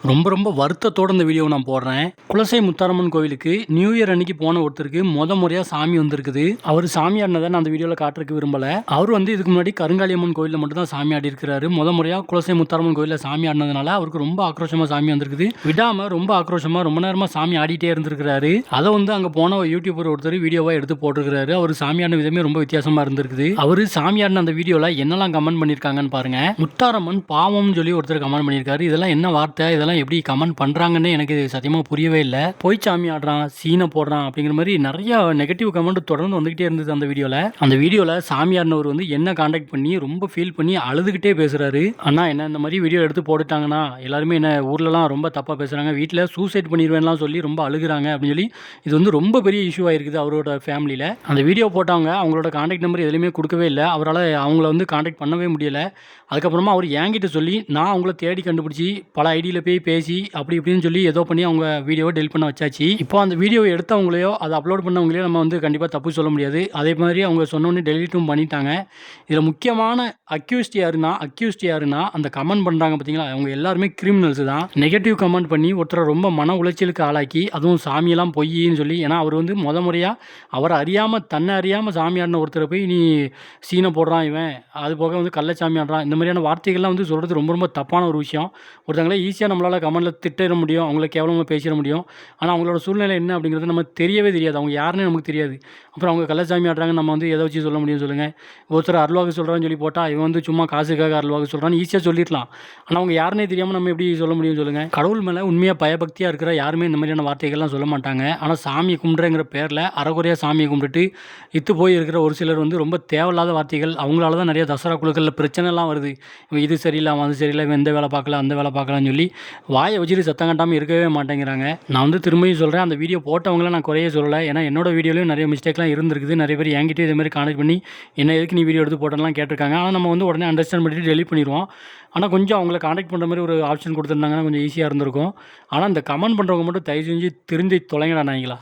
ரொம்ப ரொம்ப வருத்தத்தோட இந்த வீடியோவை நான் போடுறேன். குலசை முத்தாரம்மன் கோவிலுக்கு நியூ இயர் அன்னைக்கு போன ஒருத்தருக்கு முறையா சாமி வந்திருக்குது. அவர் சாமி ஆடினதை நான் அந்த வீடியோவில் காட்டுறதுக்கு விரும்பல. அவர் வந்து இதுக்கு முன்னாடி கருங்காளியம்மன் கோயிலில் மட்டும் தான் சாமி ஆடி இருக்கிறாரு. முறையா குலசை முத்தாரம்மன் கோயிலில் சாமி ஆடினதுனால அவருக்கு ரொம்ப ஆக்ரோஷமா சாமி வந்திருக்குது. விடாம ரொம்ப ஆக்ரோஷமா ரொம்ப நேரமா சாமி ஆடிட்டே இருந்திருக்கிறாரு. அதை வந்து அங்கே போன யூடியூபர் ஒருத்தர் வீடியோவா எடுத்து போட்டிருக்கிறாரு. அவர் சாமி ஆடின விதமே ரொம்ப வித்தியாசமா இருந்திருக்குது. அவர் சாமி ஆடின அந்த வீடியோவில் என்னெல்லாம் கமெண்ட் பண்ணியிருக்காங்கன்னு பாருங்க. முத்தாரம்மன் பாவம்னு சொல்லி ஒருத்தர் கமெண்ட் பண்ணியிருக்காரு. இதெல்லாம் என்ன வார்த்தை, இதெல்லாம் எப்படி கமெண்ட் பண்ணுறாங்கன்னு எனக்கு சத்தியமாக புரியவே இல்லை. போய் சாமி ஆடுறான், சீனை போடுறான் அப்படிங்கிற மாதிரி நிறைய நெகட்டிவ் கமெண்ட் தொடர்ந்து வந்துகிட்டே இருந்தது அந்த வீடியோவில் சாமி ஆடினவர் வந்து என்ன காண்டாக்ட் பண்ணி ரொம்ப ஃபீல் பண்ணி அழுதுகிட்டே பேசுகிறாரு. அண்ணா என்ன இந்த மாதிரி வீடியோ எடுத்து போட்டுட்டாங்கன்னா எல்லாருமே என்ன ஊர்லலாம் ரொம்ப தப்பாக பேசுகிறாங்க, வீட்டில் சூசைட் பண்ணிடுவேன்லாம் சொல்லி ரொம்ப அழுகுறாங்க அப்படின்னு சொல்லி இது வந்து ரொம்ப பெரிய இஷ்யூ ஆயிருக்குது அவரோட ஃபேமிலியில். அந்த வீடியோ போட்டவங்க அவங்களோட காண்டாக்ட் நம்பர் எதுலையுமே கொடுக்கவே இல்லை. அவரால் அவங்கள வந்து காண்டாக்ட் பண்ணவே முடியலை. அதுக்கப்புறமா அவர் என்கிட்ட சொல்லி நான் அவங்கள தேடி கண்டுபிடிச்சி பல ஐடியில் போய் பேசி அப்படி இப்படின்னு சொல்லி ஏதோ பண்ணி அவங்க வீடியோவை டெலிட் பண்ண வச்சாச்சு. இப்போ அந்த வீடியோவை எடுத்தவங்களையோ அதை அப்லோட் பண்ணவங்களையோ நம்ம வந்து கண்டிப்பாக தப்பு சொல்ல முடியாது. அதே மாதிரி அவங்க சொன்னோன்னே டெலிட்டும் பண்ணிட்டாங்க. இதில் முக்கியமான அக்யூஸ்ட் யாருன்னா அந்த கமெண்ட் பண்ணுறாங்க பார்த்தீங்களா, அவங்க எல்லாருமே கிரிமினல்ஸ் தான். நெகட்டிவ் கமெண்ட் பண்ணி ஒருத்தரை ரொம்ப மன உளைச்சலுக்கு ஆளாக்கி, அதுவும் சாமியெல்லாம் பொய்ன்னு சொல்லி, ஏன்னா அவர் வந்து முறையாக அவரை அறியாமல் தன்னை அறியாமல் சாமி ஆடின ஒருத்தரை போய் நீ சீனை போடுறான் இவன், அது போக வந்து கள்ளச்சாமி ஆடுறான், இந்த மாதிரியான வார்த்தைகள்லாம் வந்து சொல்கிறது ரொம்ப ரொம்ப தப்பான ஒரு விஷயம். ஒருத்தங்களே ஈஸியாக நம்மளால் கமெண்ட்டில் திட்டிட முடியும், அவங்கள கேவலமாக பேசிட முடியும். ஆனால் அவங்களோட சூழ்நிலை என்ன அப்படிங்கிறது நமக்கு தெரியவே தெரியாது. அவங்க யாருன்னு நமக்கு தெரியாது. அப்புறம் அவங்க கள்ளச்சாமி ஆடுறாங்க, நம்ம வந்து எதை வச்சு சொல்ல முடியும் சொல்லுங்கள். ஒருத்தர் அருள்வாக்கு சொல்கிறான்னு சொல்லி போட்டால் இவன் வந்து சும்மா காசுக்காக அருள்வாக்கு சொல்கிறான்னு ஈஸியாக சொல்லிடலாம். ஆனால் அவங்க யாருன்னே தெரியாமல் நம்ம எப்படி சொல்ல முடியும் சொல்லுங்கள். கடவுள் மேலே உண்மையாக பயபக்தியாக இருக்கிற யாருமே இந்த மாதிரியான வார்த்தைகள்லாம் சொல்ல மாட்டாங்க. ஆனால் சாமி கும்பிட்றங்கிற பேரில் அறகுறையாக சாமியை கும்பிட்டுட்டு இத்து போய் இருக்கிற ஒரு சிலர் வந்து ரொம்ப தேவையில்லாத வார்த்தைகள், அவங்களால தான் நிறைய தசரா குழுக்களில் பிரச்சனைலாம் வருது. இவன் இது சரியில்லை, அவன் அது சரியில்லை, இவன் இந்த வேலை பார்க்கல அந்த வேலை பார்க்கலான்னு சொல்லி வாயை வச்சுட்டு சத்தம் கட்டாமல் இருக்கவே மாட்டேங்கிறாங்க. நான் வந்து திரும்பியும் சொல்கிறேன், அந்த வீடியோ போட்டவங்கள நான் குறைய சொல்லலை. ஏன்னா என்னோட வீடியோலையும் நிறைய மிஸ்டேக்லாம் இருந்திருக்குது. நிறைய பேர் என்கிட்ட இதே மாதிரி கான்டெக்ட் பண்ணி என்ன எதுக்கு நீ வீடியோ எடுத்து போட்டலாம் கேட்டிருக்காங்க. ஆனால் நம்ம வந்து உடனே அண்டர்ஸ்டாண்ட் பண்ணிட்டு டெலிட் பண்ணிடுவோம். ஆனால் கொஞ்சம் அவங்கள கான்டெக்ட் பண்ணுற மாதிரி ஒரு ஆப்ஷன் கொடுத்துருந்தாங்கன்னா கொஞ்சம் ஈஸியாக இருந்திருக்கும். ஆனால் இந்த கமெண்ட் பண்ணுறவங்க மட்டும் தயவு செஞ்சு திருந்தி தொலைங்கடா நாய்ங்களா.